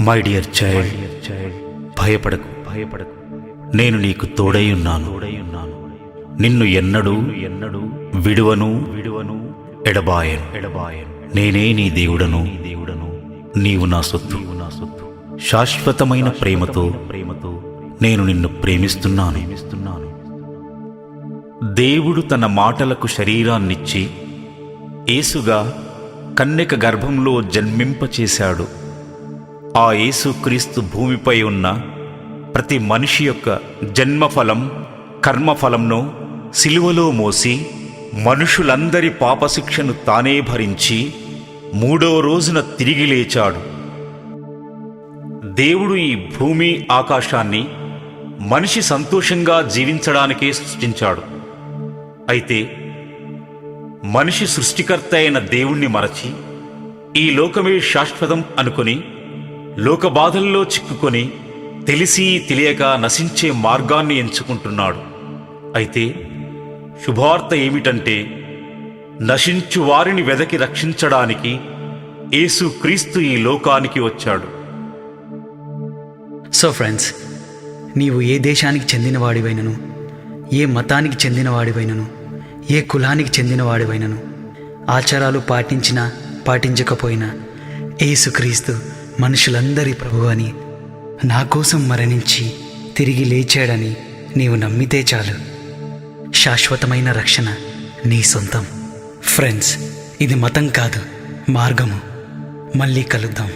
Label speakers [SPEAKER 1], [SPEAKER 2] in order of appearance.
[SPEAKER 1] My dear child, భయపడకు, నేను నీకు తోడై ఉన్నాను. నిన్ను ఎన్నడూ విడువను, ఎడబాయను. నేనే నీ దేవుడను, నీవు నా సొత్తు. శాశ్వతమైన ప్రేమతో నేను నిన్ను ప్రేమిస్తున్నాను. దేవుడు తన మాటలకు శరీరాన్నిచ్చి యేసుగా కన్యక గర్భంలో జన్మింపచేశాడు. ఆ యేసుక్రీస్తు భూమిపై ఉన్న ప్రతి మనిషి యొక్క జన్మఫలం, కర్మఫలంను సిలువలో మోసి మనుషులందరి పాపశిక్షను తానే భరించి 3వ రోజున తిరిగి లేచాడు. దేవుడు ఈ భూమి ఆకాశాన్ని మనిషి సంతోషంగా జీవించడానికే సృష్టించాడు. అయితే మనిషి సృష్టికర్త అయిన దేవుణ్ణి మరచి ఈ లోకమే శాశ్వతం అనుకుని లోకబాధల్లో చిక్కుకొని తెలిసి తెలియక నశించే మార్గాన్ని ఎంచుకుంటున్నాడు. అయితే శుభవార్త ఏమిటంటే, నశించు వారిని వెదకి రక్షించడానికి యేసుక్రీస్తు ఈ లోకానికి వచ్చాడు.
[SPEAKER 2] సో ఫ్రెండ్స్, నీవు ఏ దేశానికి చెందినవాడివైనను, ఏ మతానికి చెందినవాడివైనను, ఏ కులానికి చెందినవాడివైనను, ఆచారాలు పాటించినా పాటించకపోయినా యేసుక్రీస్తు మనుషులందరి ప్రభువు అని, నా కోసం మరణించి తిరిగి లేచాడని నీవు నమ్మితే చాలు. శాశ్వతమైన రక్షణ నీ సొంతం. ఫ్రెండ్స్, ఇది మతం కాదు, మార్గము. మళ్ళీ కలుద్దాం.